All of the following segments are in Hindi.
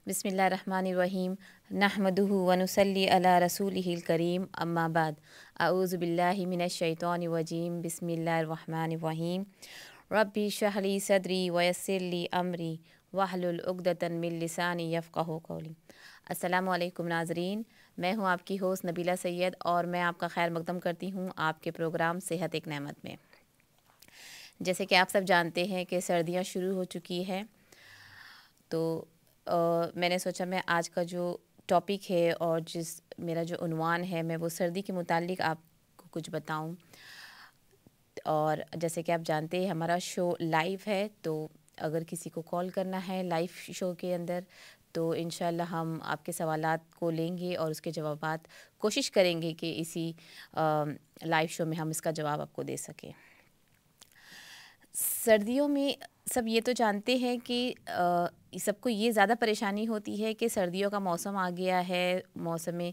बिस्मिल्लाहिर्रहमानिर्रहीम नहमदुहु व नुसल्ली अला रसूलिहिल करीम अम्मा बाद अऊज़ु बिल्लाहि मिनश शैतानिर रजीम बिस्मिल्लाहिर्रहमानिर्रहीम रब्बी इश्रह ली सदरी व यस्सिर ली अमरी वहलुल उक़दतन मिन लिसानी यफ़क़हू क़ौली। अस्सलामु अलैकुम नाज़रीन, मैं हूँ आपकी होस्ट नबीला सैयद और मैं आपका खैर मक़दम करती हूँ आपके प्रोग्राम सेहत एक नेमत में। जैसे कि आप सब जानते हैं कि सर्दियाँ शुरू हो चुकी हैं, तो मैंने सोचा मैं आज का जो टॉपिक है और मेरा जो उन्वान है मैं वो सर्दी के मुतालिक आपको कुछ बताऊं। और जैसे कि आप जानते हैं हमारा शो लाइव है, तो अगर किसी को कॉल करना है लाइव शो के अंदर तो इंशाल्लाह हम आपके सवालात को लेंगे और उसके जवाबात कोशिश करेंगे कि इसी लाइव शो में हम इसका जवाब आपको दे सकें। सर्दियों में सब ये तो जानते हैं कि सबको ये ज़्यादा परेशानी होती है कि सर्दियों का मौसम आ गया है, मौसम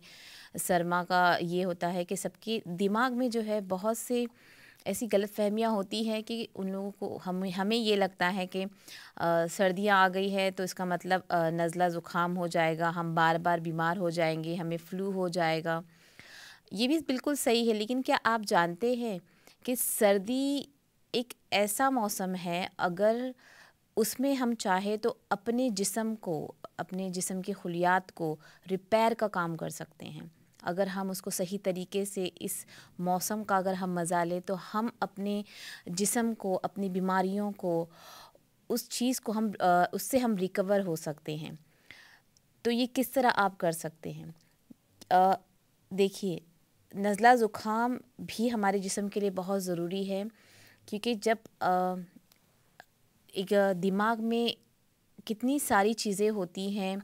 सरमा का ये होता है कि सबके दिमाग में जो है बहुत से ऐसी गलतफहमियाँ होती हैं कि उन लोगों को हमें ये लगता है कि सर्दियाँ आ गई है तो इसका मतलब नज़ला ज़ुकाम हो जाएगा, हम बार बार बीमार हो जाएंगे, हमें फ्लू हो जाएगा। ये भी बिल्कुल सही है, लेकिन क्या आप जानते हैं कि सर्दी एक ऐसा मौसम है, अगर उसमें हम चाहे तो अपने जिस्म के खुलियात को रिपेयर का काम कर सकते हैं। अगर हम उसको सही तरीके से इस मौसम का अगर हम मज़ा लें तो हम अपने जिस्म को, अपनी बीमारियों को, उस चीज़ को उससे हम रिकवर हो सकते हैं। तो ये किस तरह आप कर सकते हैं? देखिए, नज़ला ज़ुकाम भी हमारे जिस्म के लिए बहुत ज़रूरी है, क्योंकि जब एक दिमाग में कितनी सारी चीज़ें होती हैं,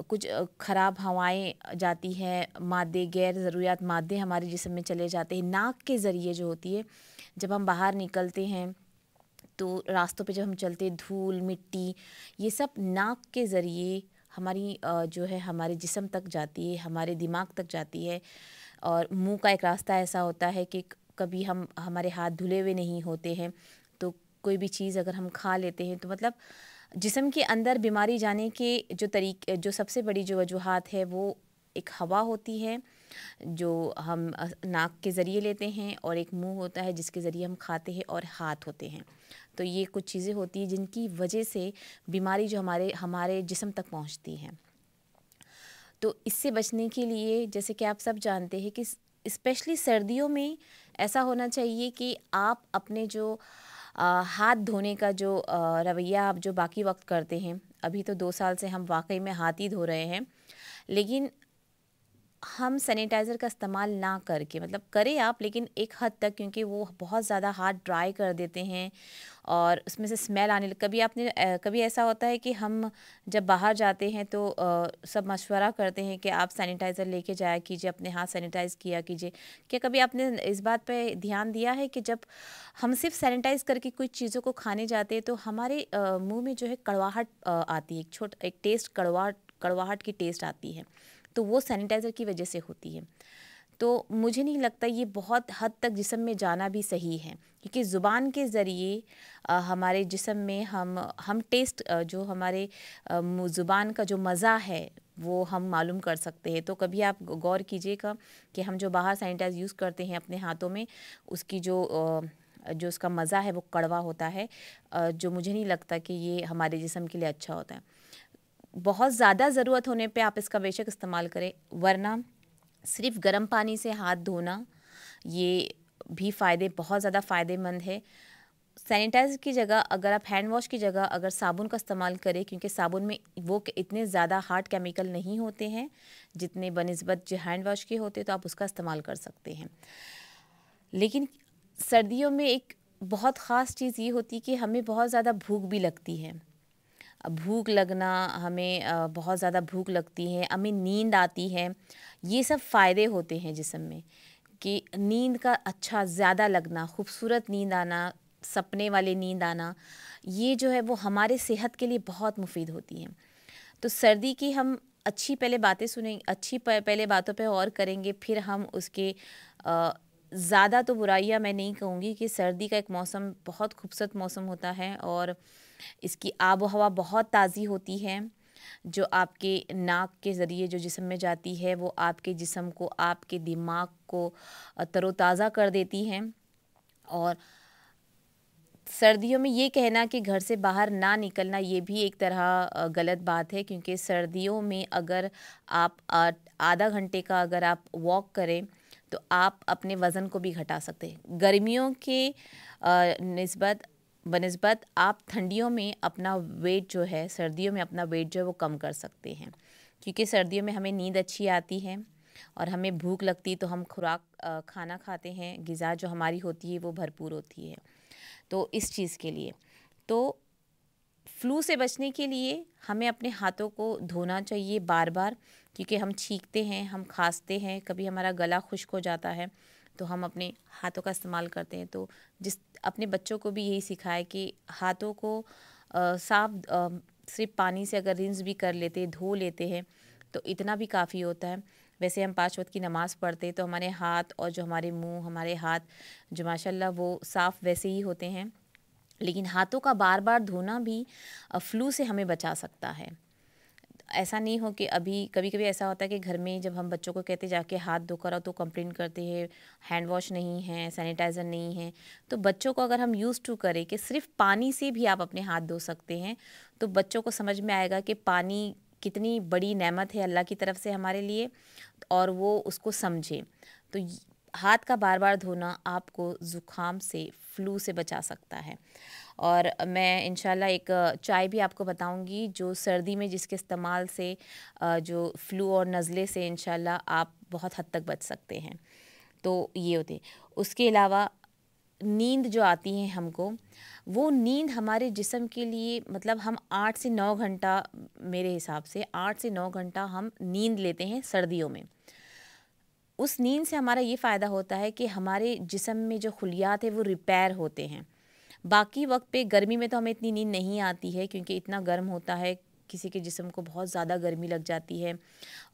कुछ ख़राब हवाएं जाती हैं, मादे गैर ज़रूरियात मादे हमारे जिस्म में चले जाते हैं नाक के ज़रिए जो होती है। जब हम बाहर निकलते हैं तो रास्तों पे जब हम चलते, धूल मिट्टी ये सब नाक के ज़रिए हमारी जो है हमारे जिस्म तक जाती है, हमारे दिमाग तक जाती है। और मुंह का एक रास्ता ऐसा होता है कि कभी हमारे हाथ धुले हुए नहीं होते हैं, तो कोई भी चीज़ अगर हम खा लेते हैं तो मतलब जिस्म के अंदर बीमारी जाने के जो सबसे बड़ी जो वजूहात है वो एक हवा होती है जो हम नाक के ज़रिए लेते हैं, और एक मुंह होता है जिसके ज़रिए हम खाते हैं, और हाथ होते हैं। तो ये कुछ चीज़ें होती हैं जिनकी वजह से बीमारी जो हमारे हमारे जिस्म तक पहुंचती है। तो इससे बचने के लिए, जैसे कि आप सब जानते हैं कि स्पेशली सर्दियों में ऐसा होना चाहिए कि आप अपने जो हाथ धोने का जो रवैया आप जो बाकी वक्त करते हैं, अभी तो 2 साल से हम वाकई में हाथ ही धो रहे हैं, लेकिन हम सैनिटाइज़र का इस्तेमाल ना करके, मतलब करें आप लेकिन एक हद तक, क्योंकि वो बहुत ज़्यादा हाथ ड्राई कर देते हैं और उसमें से स्मेल आने लग। कभी ऐसा होता है कि हम जब बाहर जाते हैं तो सब मशवरा करते हैं कि आप सैनिटाइज़र लेके जाया कीजिए, अपने हाथ सैनिटाइज़ किया कीजिए। क्या कभी आपने इस बात पे ध्यान दिया है कि जब हम सिर्फ सैनिटाइज़ करके कुछ चीज़ों को खाने जाते हैं तो हमारे मुँह में जो है कड़वाहट आती है, एक टेस्ट कड़वाहट की टेस्ट आती है, तो वो सैनिटाइज़र की वजह से होती है। तो मुझे नहीं लगता ये बहुत हद तक जिस्म में जाना भी सही है, क्योंकि ज़ुबान के ज़रिए हमारे जिस्म में हम टेस्ट जो हमारे ज़ुबान का जो मज़ा है वो हम मालूम कर सकते हैं। तो कभी आप गौर कीजिएगा कि हम जो बाहर सैनिटाइज़ यूज़ करते हैं अपने हाथों में, उसकी जो उसका मज़ा है वो कड़वा होता है, जो मुझे नहीं लगता कि ये हमारे जिस्म के लिए अच्छा होता है। बहुत ज़्यादा ज़रूरत होने पे आप इसका बेशक इस्तेमाल करें, वरना सिर्फ गर्म पानी से हाथ धोना ये भी बहुत ज़्यादा फ़ायदेमंद है। सैनिटाइज़र की जगह अगर आप हैंड वॉश की जगह अगर साबुन का इस्तेमाल करें, क्योंकि साबुन में वो इतने ज़्यादा हार्ड केमिकल नहीं होते हैं जितने बनिस्बत जो हैंड वॉश के होते, तो आप उसका इस्तेमाल कर सकते हैं। लेकिन सर्दियों में एक बहुत ख़ास चीज़ ये होती है कि हमें बहुत ज़्यादा भूख भी लगती है। भूख लगना, हमें बहुत ज़्यादा भूख लगती है, हमें नींद आती है। ये सब फ़ायदे होते हैं जिस्म में, कि नींद का अच्छा ज़्यादा लगना, खूबसूरत नींद आना, सपने वाली नींद आना, ये जो है वो हमारे सेहत के लिए बहुत मुफीद होती हैं। तो सर्दी की हम अच्छी पहले बातें सुनेंगे, पहले बातों पे और करेंगे, फिर हम उसके ज़्यादा तो बुराइयां मैं नहीं कहूँगी, कि सर्दी का एक मौसम बहुत खूबसूरत मौसम होता है और इसकी आबो हवा बहुत ताज़ी होती है। जो आपके नाक के ज़रिए जो जिस्म में जाती है वो आपके जिस्म को, आपके दिमाग को तरोताज़ा कर देती हैं। और सर्दियों में ये कहना कि घर से बाहर ना निकलना, ये भी एक तरह गलत बात है, क्योंकि सर्दियों में अगर आप आधा घंटे का अगर आप वॉक करें तो आप अपने वज़न को भी घटा सकते हैं। गर्मियों के निस्बत बनिस्बत आप ठंडियों में अपना वेट जो है, सर्दियों में अपना वेट जो है वो कम कर सकते हैं, क्योंकि सर्दियों में हमें नींद अच्छी आती है और हमें भूख लगती, तो हम खाना खाते हैं, ग़िज़ा जो हमारी होती है वो भरपूर होती है। तो इस चीज़ के लिए तो फ्लू से बचने के लिए हमें अपने हाथों को धोना चाहिए बार बार, क्योंकि हम छींकते हैं, हम खांसते हैं, कभी हमारा गला खुश्क हो जाता है तो हम अपने हाथों का इस्तेमाल करते हैं। तो अपने बच्चों को भी यही सिखाए कि हाथों को साफ सिर्फ पानी से अगर रिंस भी कर लेते, धो लेते हैं तो इतना भी काफ़ी होता है। वैसे हम 5 वक्त की नमाज़ पढ़ते तो हमारे हाथ और जो हमारे मुंह, हमारे हाथ जो माशाल्लाह वो साफ़ वैसे ही होते हैं, लेकिन हाथों का बार बार धोना भी फ्लू से हमें बचा सकता है। ऐसा नहीं हो कि अभी कभी कभी ऐसा होता है कि घर में जब हम बच्चों को कहते जाके हाथ धोकर आओ तो कंप्लेन करते हैं हैंड वॉश नहीं है, सैनिटाइज़र नहीं है। तो बच्चों को अगर हम यूज़ टू करें कि सिर्फ पानी से भी आप अपने हाथ धो सकते हैं, तो बच्चों को समझ में आएगा कि पानी कितनी बड़ी नेमत है अल्लाह की तरफ से हमारे लिए, और वो उसको समझे। तो हाथ का बार बार धोना आपको ज़ुकाम से, फ्लू से बचा सकता है। और मैं इंशाल्लाह एक चाय भी आपको बताऊंगी जो सर्दी में जिसके इस्तेमाल से जो फ्लू और नज़ले से इंशाल्लाह आप बहुत हद तक बच सकते हैं। तो ये होते, उसके अलावा नींद जो आती है हमको, वो नींद हमारे जिस्म के लिए, मतलब हम 8 से 9 घंटा, मेरे हिसाब से 8 से 9 घंटा हम नींद लेते हैं सर्दियों में। उस नींद से हमारा ये फ़ायदा होता है कि हमारे जिस्म में जो खुलियात है वो रिपेयर होते हैं। बाकी वक्त पे गर्मी में तो हमें इतनी नींद नहीं आती है, क्योंकि इतना गर्म होता है, किसी के जिस्म को बहुत ज़्यादा गर्मी लग जाती है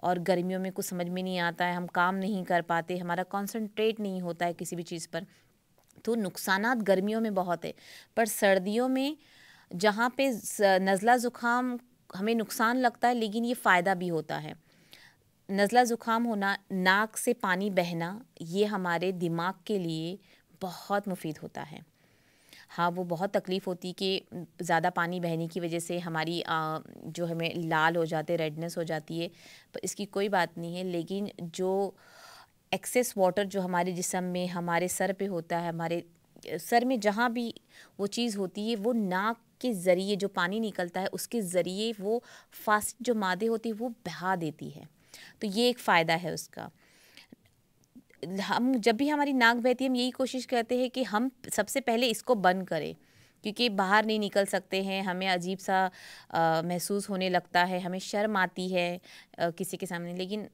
और गर्मियों में कुछ समझ में नहीं आता है, हम काम नहीं कर पाते, हमारा कंसंट्रेट नहीं होता है किसी भी चीज़ पर। तो नुकसानात गर्मियों में बहुत है, पर सर्दियों में जहाँ पे नज़ला ज़ुकाम हमें नुकसान लगता है, लेकिन ये फ़ायदा भी होता है। नज़ला ज़ुकाम होना, नाक से पानी बहना, ये हमारे दिमाग के लिए बहुत मुफीद होता है। हाँ, वो बहुत तकलीफ़ होती कि ज़्यादा पानी बहने की वजह से हमारी जो हमें लाल हो जाते, रेडनेस हो जाती है, पर इसकी कोई बात नहीं है। लेकिन जो एक्सेस वाटर जो हमारे जिस्म में, हमारे सर पे होता है, हमारे सर में जहाँ भी वो चीज़ होती है, वो नाक के ज़रिए जो पानी निकलता है उसके ज़रिए वो फास्ट जो मादे होती है वो बहा देती है। तो ये एक फ़ायदा है उसका। हम जब भी हमारी नाक बहती है, हम यही कोशिश करते हैं कि हम सबसे पहले इसको बंद करें, क्योंकि बाहर नहीं निकल सकते हैं, हमें अजीब सा महसूस होने लगता है, हमें शर्म आती है किसी के सामने। लेकिन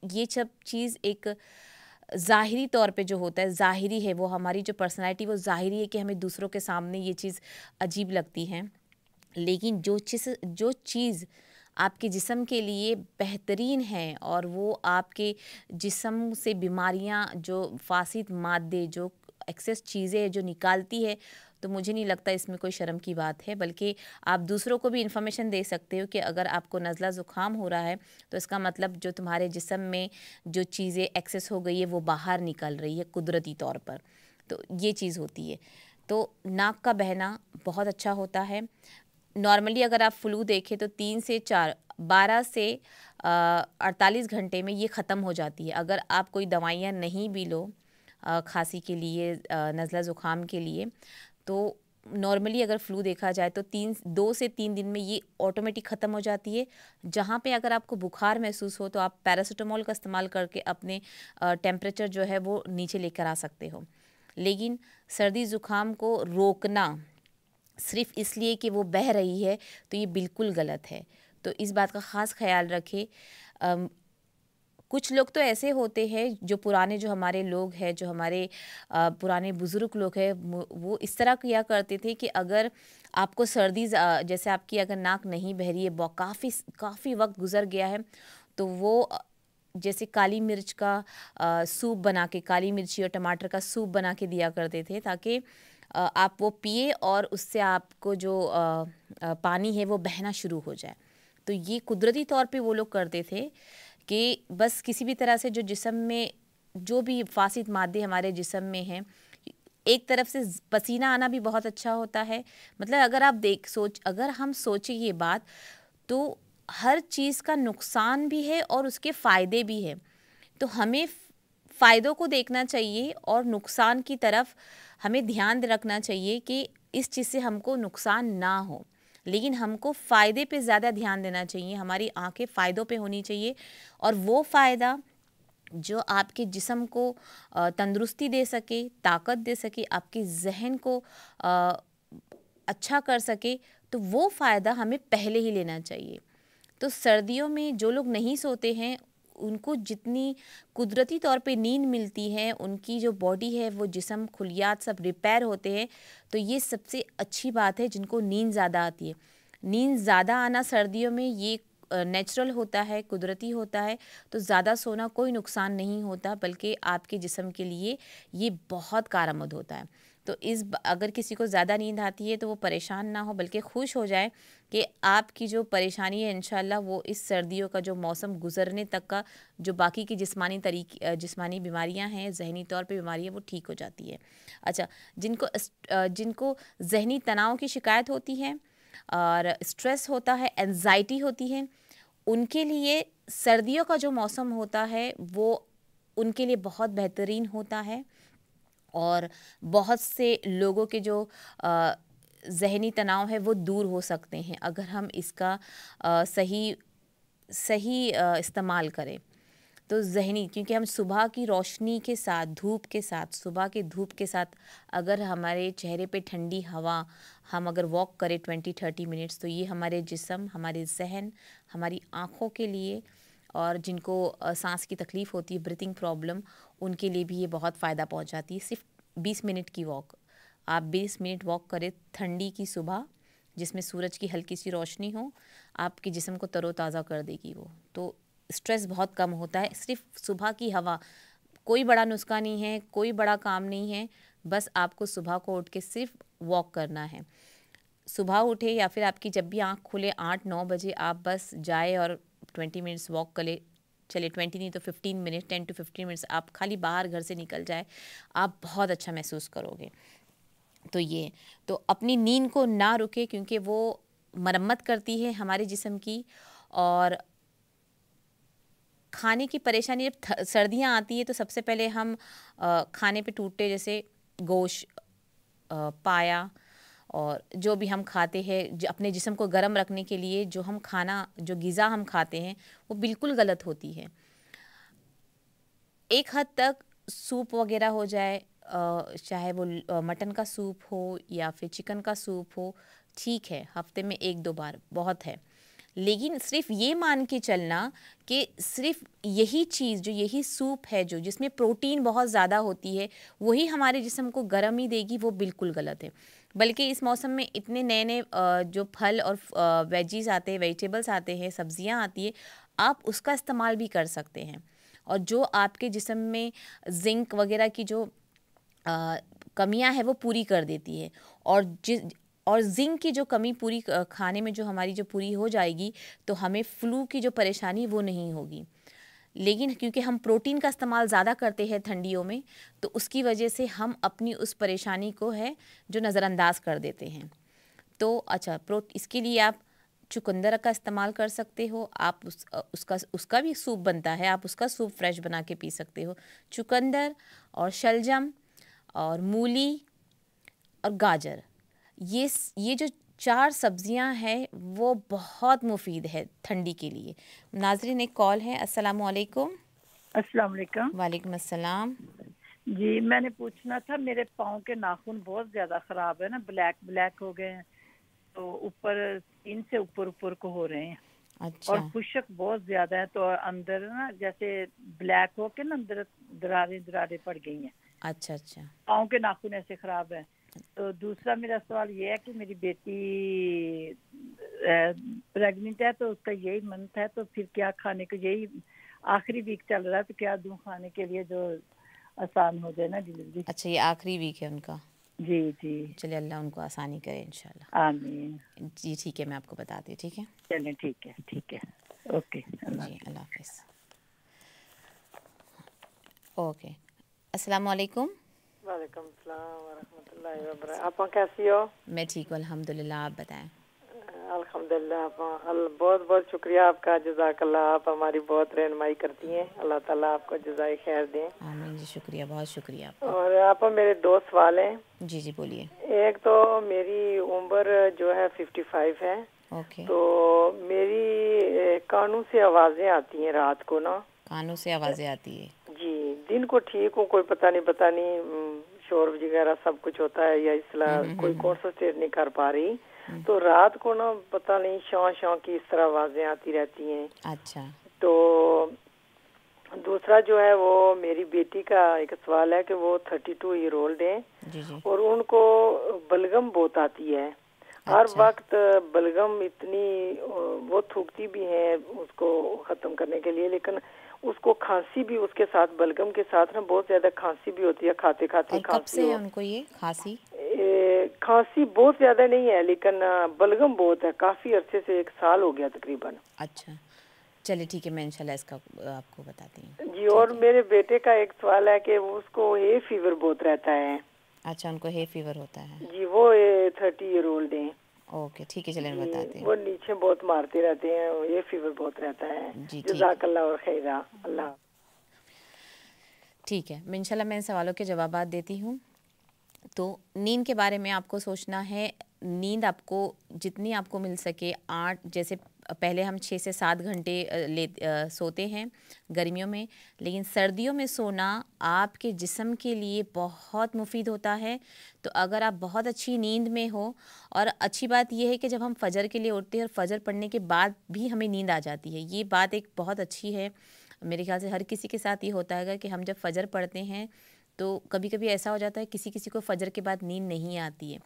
ये सब चीज़ एक ज़ाहिरी तौर पे जो होता है, ज़ाहिरी है, वो हमारी जो पर्सनैलिटी वो ज़ाहिरी है कि हमें दूसरों के सामने ये चीज़ अजीब लगती है। लेकिन जो चीज़ आपके जिस्म के लिए बेहतरीन है और वो आपके जिस्म से बीमारियां, जो फासिद मादे, जो एक्सेस चीज़ें जो निकालती है, तो मुझे नहीं लगता इसमें कोई शर्म की बात है। बल्कि आप दूसरों को भी इन्फॉर्मेशन दे सकते हो कि अगर आपको नज़ला ज़ुकाम हो रहा है तो इसका मतलब जो तुम्हारे जिस्म में जो चीज़ें एक्सेस हो गई है वो बाहर निकल रही है कुदरती तौर पर। तो ये चीज़ होती है। तो नाक का बहना बहुत अच्छा होता है। नॉर्मली अगर आप फ्लू देखें तो 3 से 4, 12 से 48 घंटे में ये ख़त्म हो जाती है। अगर आप कोई दवाइयाँ नहीं भी लो खांसी के लिए, नज़ला ज़ुकाम के लिए, तो नॉर्मली अगर फ़्लू देखा जाए तो 2 से 3 दिन में ये ऑटोमेटिक ख़त्म हो जाती है। जहाँ पे अगर आपको बुखार महसूस हो तो आप पैरासिटामोल का इस्तेमाल करके अपने टेम्परेचर जो है वो नीचे लेकर आ सकते हो। लेकिन सर्दी ज़ुकाम को रोकना सिर्फ़ इसलिए कि वो बह रही है, तो ये बिल्कुल गलत है। तो इस बात का ख़ास ख़याल रखें। कुछ लोग तो ऐसे होते हैं जो पुराने, जो हमारे लोग हैं, जो हमारे पुराने बुज़ुर्ग लोग हैं, वो इस तरह किया करते थे कि अगर आपको सर्दी जैसे आपकी अगर नाक नहीं बह रही है, काफ़ी वक्त गुज़र गया है, तो वो जैसे काली मिर्च का सूप बना के, काली मिर्ची और टमाटर का सूप बना के दिया करते थे, ताकि आप वो पिए और उससे आपको जो पानी है वो बहना शुरू हो जाए। तो तो ये कुदरती तौर पे वो लोग करते थे कि बस किसी भी तरह से जो जिस्म में जो भी फासिद मादे हमारे जिस्म में हैं, एक तरफ से पसीना आना भी बहुत अच्छा होता है। मतलब अगर आप अगर हम सोचें ये बात, तो हर चीज़ का नुकसान भी है और उसके फ़ायदे भी हैं। तो हमें फ़ायदों को देखना चाहिए और नुकसान की तरफ हमें ध्यान रखना चाहिए कि इस चीज़ से हमको नुकसान ना हो, लेकिन हमको फ़ायदे पे ज़्यादा ध्यान देना चाहिए। हमारी आंखें फ़ायदों पे होनी चाहिए, और वो फ़ायदा जो आपके जिस्म को तंदुरुस्ती दे सके, ताकत दे सके, आपके जहन को अ, अच्छा कर सके, तो वो फ़ायदा हमें पहले ही लेना चाहिए। तो सर्दियों में जो लोग नहीं सोते हैं, उनको जितनी कुदरती तौर पे नींद मिलती है, उनकी जो बॉडी है वो जिस्म खुलियात सब रिपेयर होते हैं, तो ये सबसे अच्छी बात है जिनको नींद ज़्यादा आती है। नींद ज़्यादा आना सर्दियों में ये नेचुरल होता है, कुदरती होता है। तो ज़्यादा सोना कोई नुकसान नहीं होता, बल्कि आपके जिस्म के लिए ये बहुत कारआमद होता है। तो अगर किसी को ज़्यादा नींद आती है तो वो परेशान ना हो, बल्कि खुश हो जाए कि आपकी जो परेशानी है इंशाल्लाह वो इस सर्दियों का जो मौसम गुजरने तक का जो बाकी की जिस्मानी बीमारियां हैं, जहनी तौर पे बीमारियां, वो ठीक हो जाती है। अच्छा, जिनको जहनी तनाव की शिकायत होती है और स्ट्रेस होता है, एंजाइटी होती है, उनके लिए सर्दियों का जो मौसम होता है वो उनके लिए बहुत बेहतरीन होता है। और बहुत से लोगों के जो ज़हनी तनाव है वो दूर हो सकते हैं अगर हम इसका सही सही इस्तेमाल करें। तो ज़हनी, क्योंकि हम सुबह की रोशनी के साथ, धूप के साथ, सुबह के धूप के साथ अगर हमारे चेहरे पे ठंडी हवा, हम अगर वॉक करें 20-30 मिनट्स, तो ये हमारे जिस्म, हमारे जहन, हमारी आँखों के लिए, और जिनको सांस की तकलीफ़ होती है, ब्रीथिंग प्रॉब्लम, उनके लिए भी ये बहुत फ़ायदा पहुंचाती है। सिर्फ 20 मिनट की वॉक, आप 20 मिनट वॉक करें ठंडी की सुबह, जिसमें सूरज की हल्की सी रोशनी हो, आपके जिस्म को तरोताज़ा कर देगी वो। तो स्ट्रेस बहुत कम होता है। सिर्फ सुबह की हवा, कोई बड़ा नुस्खा नहीं है, कोई बड़ा काम नहीं है, बस आपको सुबह को उठ के सिर्फ वॉक करना है। सुबह उठे या फिर आपकी जब भी आँख खुले 8-9 बजे आप बस जाए और 20 मिनट्स वॉक करें। चलिए 20 नहीं तो 15 मिनट, 10 to 15 मिनट्स आप खाली बाहर घर से निकल जाए, आप बहुत अच्छा महसूस करोगे। तो अपनी नींद को ना रुके, क्योंकि वो मरम्मत करती है हमारे जिस्म की। और खाने की परेशानी, जब सर्दियाँ आती है तो सबसे पहले हम खाने पे टूटते, जैसे गोश्त, पाया, और जो भी हम खाते हैं अपने जिस्म को गर्म रखने के लिए, जो हम खाना, जो ग़िज़ा हम खाते हैं, वो बिल्कुल गलत होती है। एक हद तक सूप वगैरह हो जाए, चाहे वो मटन का सूप हो या फिर चिकन का सूप हो, ठीक है, हफ्ते में 1-2 बार बहुत है। लेकिन सिर्फ ये मान के चलना कि सिर्फ यही चीज़, जो यही सूप है जो जिसमें प्रोटीन बहुत ज़्यादा होती है, वही हमारे जिस्म को गर्म ही देगी, वो बिल्कुल गलत है। बल्कि इस मौसम में इतने नए नए जो फल और वेजीज आते हैं, वेजिटेबल्स आते हैं, सब्जियां आती है, आप उसका इस्तेमाल भी कर सकते हैं। और जो आपके जिस्म में जिंक वगैरह की जो कमियां हैं वो पूरी कर देती है। और जिंक की जो कमी पूरी खाने में जो हमारी जो पूरी हो जाएगी, तो हमें फ्लू की जो परेशानी वो नहीं होगी। लेकिन क्योंकि हम प्रोटीन का इस्तेमाल ज़्यादा करते हैं ठंडियों में, तो उसकी वजह से हम अपनी उस परेशानी को है जो नज़रअंदाज कर देते हैं। तो अच्छा, इसके लिए आप चुकंदर का इस्तेमाल कर सकते हो। आप उसका भी सूप बनता है, आप उसका सूप फ्रेश बना के पी सकते हो। चुकंदर और शलजम और मूली और गाजर, ये जो 4 सब्जियां हैं वो बहुत मुफीद है ठंडी के लिए। नाज़रीन, एक कॉल है। अस्सलाम वालेकुम। अस्सलाम वालेकुम। वालेकुम अस्सलाम। जी, मैंने पूछना था, मेरे पाँव के नाखून बहुत ज़्यादा ख़राब है ना, ब्लैक ब्लैक हो गए हैं, तो ऊपर स्किन से ऊपर ऊपर को हो रहे हैं, और अच्छा खुशक बहुत ज़्यादा है, तो अंदर ना जैसे ब्लैक हो के ना अंदर दरारें दरारें पड़ गई हैं। अच्छा अच्छा। पाँव के नाखून ऐसे ख़राब है। तो दूसरा मेरा सवाल ये है कि मेरी बेटी प्रेग्नेंट है, तो उसका यही मंथ है, तो फिर क्या खाने को, यही आखिरी वीक चल रहा है, तो क्या दूं खाने के लिए जो आसान हो जाए ना डिलीवरी। अच्छा, ये आखिरी वीक है उनका। जी जी। चलिए अल्लाह उनको आसानी करे इंशाल्लाह। आमीन। जी ठीक है, मैं आपको बताती हूँ, ठीक है। चलें ठीक है, ठीक है। ओके, अल्लाह जी हाफ़िज़। अल्लाह हाफिज़। ओके, अस्सलाम वालेकुम। वालेकुम सलाम वरहमतुल्लाहि वबरकातुहू। आप कैसी हो? मैं ठीक हूँ अल्हम्दुलिल्लाह, आप बताएं। अल्हम्दुलिल्लाह। बहुत बहुत शुक्रिया आपका, जज़ाकल्लाह। आप हमारी बहुत रहनुमाई करती हैं। अल्लाह ताला आपको जज़ाए खैर दें। आमीन जी, शुक्रिया, बहुत शुक्रिया आपका। और आप मेरे दो सवाल हैं। जी जी बोलिए। एक तो मेरी उम्र जो है 55 है। ओके। तो मेरी कानों से आवाज़ें आती हैं रात को ना। कानों से आवाज़ें आती है? जी, दिन को ठीक हूँ, कोई पता नहीं शोर वगैरह सब कुछ होता है या इसलिए कोई कॉन्सेंट्रेट नहीं कर पा रही। तो रात को ना पता नहीं शॉं शॉं की इस तरह आवाज़ें आती रहती हैं। अच्छा। तो दूसरा जो है वो मेरी बेटी का एक सवाल है कि वो 32 ईयर ओल्ड है। जी जी। और उनको बलगम बहुत आती है। हर अच्छा। वक्त बलगम इतनी वो थूकती भी है उसको ख़त्म करने के लिए, लेकिन उसको खांसी भी उसके साथ, बलगम के साथ ना बहुत ज़्यादा खांसी भी होती है, खाते खाते और कब खांसी से है हो। उनको ये खांसी? खांसी बहुत ज़्यादा नहीं है, लेकिन बलगम बहुत है, काफ़ी अरसे से 1 साल हो गया तकरीबन। अच्छा, चलिए ठीक है, मैं इंशाल्लाह इसका आपको बताती हूँ। जी। और मेरे बेटे का एक सवाल है कि उसको हे फीवर बहुत रहता है। अच्छा, उनको हे फीवर होता है? जी, वो 30 ईयर ओल्ड है। ओके ठीक है, चलिए मैं जी, बताती हूँ। वो नीचे बहुत मारते रहते हैं, ये फीवर बहुत रहता है। जी ठीक, जज़ाकल्लाह और खैरा। अल्लाह। ठीक है, मैं इंशाल्लाह मैं इन सवालों के जवाबात देती हूँ। तो नींद के बारे में आपको सोचना है, नींद आपको जितनी आपको मिल सके 8, जैसे पहले हम 6 से 7 घंटे सोते हैं गर्मियों में, लेकिन सर्दियों में सोना आपके जिस्म के लिए बहुत मुफीद होता है। तो अगर आप बहुत अच्छी नींद में हो, और अच्छी बात यह है कि जब हम फ़जर के लिए उठते हैं और फ़जर पढ़ने के बाद भी हमें नींद आ जाती है, ये बात एक बहुत अच्छी है। मेरे ख्याल से हर किसी के साथ ये होता है कि हम जब फ़जर पढ़ते हैं तो कभी कभी ऐसा हो जाता है किसी किसी को फ़जर के बाद नींद नहीं आती है,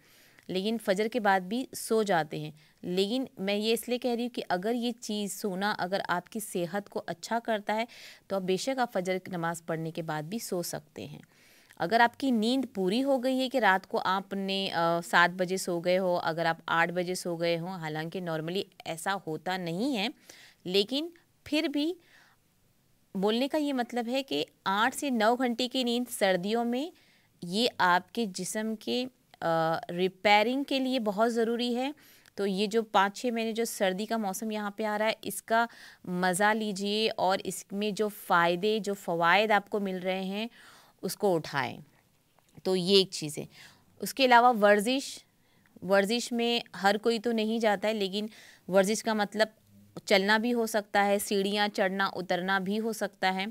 लेकिन फ़जर के बाद भी सो जाते हैं। लेकिन मैं ये इसलिए कह रही हूँ कि अगर ये चीज़ सोना अगर आपकी सेहत को अच्छा करता है तो आप बेशक आप फ़जर की नमाज़ पढ़ने के बाद भी सो सकते हैं। अगर आपकी नींद पूरी हो गई है कि रात को आपने 7 बजे सो गए हो, अगर आप 8 बजे सो गए हो, हालांकि नॉर्मली ऐसा होता नहीं है, लेकिन फिर भी बोलने का ये मतलब है कि 8 से 9 घंटे की नींद सर्दियों में ये आपके जिस्म के रिपेयरिंग के लिए बहुत ज़रूरी है। तो ये जो 5-6 महीने जो सर्दी का मौसम यहाँ पे आ रहा है, इसका मज़ा लीजिए और इसमें जो फ़ायदे जो फ़वाइद आपको मिल रहे हैं उसको उठाएं। तो ये एक चीज़ है। उसके अलावा वर्जिश में हर कोई तो नहीं जाता है, लेकिन वर्जिश का मतलब चलना भी हो सकता है, सीढ़ियाँ चढ़ना उतरना भी हो सकता है।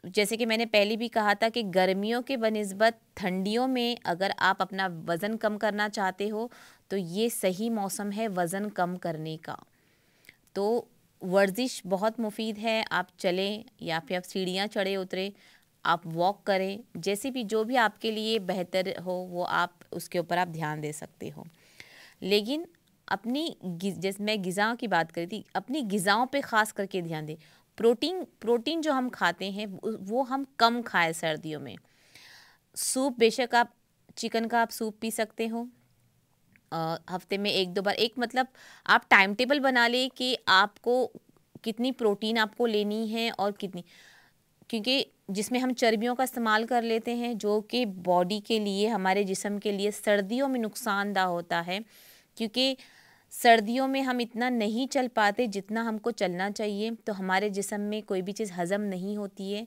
जैसे कि मैंने पहले भी कहा था कि गर्मियों के बनिस्बत ठंडियों में अगर आप अपना वज़न कम करना चाहते हो तो ये सही मौसम है वज़न कम करने का। तो वर्जिश बहुत मुफीद है, आप चलें या फिर आप सीढ़ियाँ चढ़े उतरे, आप वॉक करें, जैसे भी जो भी आपके लिए बेहतर हो वो आप उसके ऊपर आप ध्यान दे सकते हो। लेकिन अपनी जैसे मैं ग़िज़ा की बात करी थी, अपनी ग़िज़ाओं पे ख़ास करके ध्यान दें। प्रोटीन जो हम खाते हैं वो हम कम खाएं सर्दियों में। सूप बेशक आप चिकन का आप सूप पी सकते हो हफ्ते में 1-2 बार। एक मतलब आप टाइम टेबल बना लें कि आपको कितनी प्रोटीन आपको लेनी है और कितनी, क्योंकि जिसमें हम चर्बियों का इस्तेमाल कर लेते हैं जो कि बॉडी के लिए, हमारे जिस्म के लिए सर्दियों में नुकसानदा होता है, क्योंकि सर्दियों में हम इतना नहीं चल पाते जितना हमको चलना चाहिए। तो हमारे जिस्म में कोई भी चीज़ हज़म नहीं होती है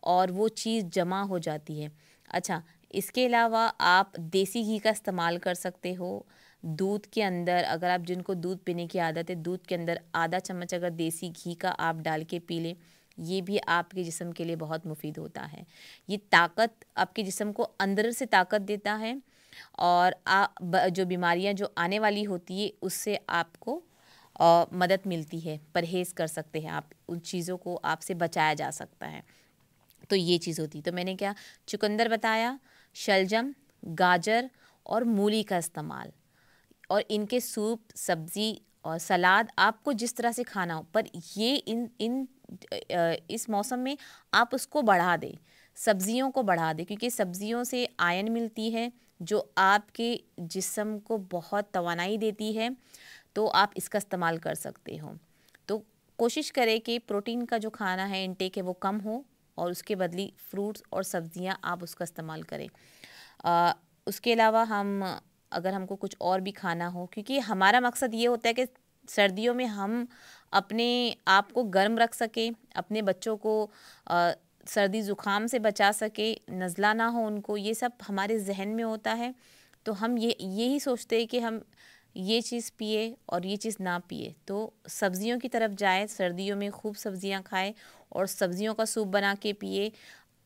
और वो चीज़ जमा हो जाती है। अच्छा, इसके अलावा आप देसी घी का इस्तेमाल कर सकते हो। दूध के अंदर, अगर आप जिनको दूध पीने की आदत है, दूध के अंदर आधा चम्मच अगर देसी घी का आप डाल के पी लें, ये भी आपके जिस्म के लिए बहुत मुफीद होता है। ये ताकत आपके जिस्म को अंदर से ताकत देता है और जो बीमारियां जो आने वाली होती है उससे आपको मदद मिलती है, परहेज़ कर सकते हैं आप, उन चीज़ों को आपसे बचाया जा सकता है। तो ये चीज़ होती। तो मैंने क्या चुकंदर बताया, शलजम, गाजर और मूली का इस्तेमाल, और इनके सूप, सब्ज़ी और सलाद आपको जिस तरह से खाना हो, पर ये इस मौसम में आप उसको बढ़ा दें, सब्ज़ियों को बढ़ा दें, क्योंकि सब्ज़ियों से आयरन मिलती है, जो आपके जिस्म को बहुत तवानाई देती है, तो आप इसका इस्तेमाल कर सकते हो। तो कोशिश करें कि प्रोटीन का जो खाना है इनटेक है वो कम हो और उसके बदली फ्रूट्स और सब्जियां आप उसका इस्तेमाल करें। उसके अलावा हम अगर हमको कुछ और भी खाना हो, क्योंकि हमारा मकसद ये होता है कि सर्दियों में हम अपने आप को गर्म रख सकें, अपने बच्चों को सर्दी ज़ुकाम से बचा सके, नज़ला ना हो उनको, ये सब हमारे जहन में होता है। तो हम यही सोचते हैं कि हम ये चीज़ पिए और ये चीज़ ना पिए। तो सब्ज़ियों की तरफ जाए, सर्दियों में खूब सब्ज़ियां खाएं और सब्ज़ियों का सूप बना के पिए।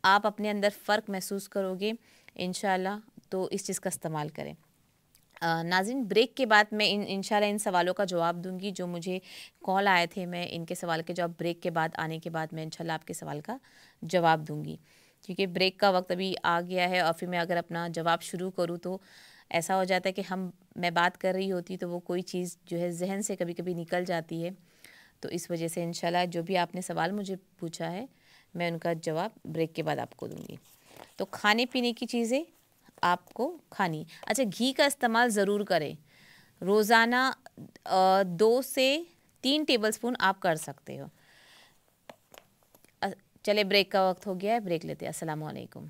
आप अपने अंदर फ़र्क महसूस करोगे इंशाल्लाह। तो इस चीज़ का इस्तेमाल करें। नाज़रीन, ब्रेक के बाद मैं इंशाल्लाह इन सवालों का जवाब दूंगी जो मुझे कॉल आए थे। मैं इनके सवाल के जवाब ब्रेक के बाद आने के बाद मैं इंशाल्लाह आपके सवाल का जवाब दूंगी, क्योंकि ब्रेक का वक्त अभी आ गया है और फिर मैं अगर अपना जवाब शुरू करूँ तो ऐसा हो जाता है कि मैं बात कर रही होती तो वो कोई चीज़ जो है जहन से कभी कभी निकल जाती है। तो इस वजह से इंशाल्लाह जो भी आपने सवाल मुझे पूछा है मैं उनका जवाब ब्रेक के बाद आपको दूंगी। तो खाने पीने की चीज़ें आपको खानी, अच्छा, घी का इस्तेमाल ज़रूर करें। रोज़ाना 2 से 3 टेबलस्पून आप कर सकते हो। चले, ब्रेक का वक्त हो गया है, ब्रेक लेते हैं। अस्सलाम वालेकुम।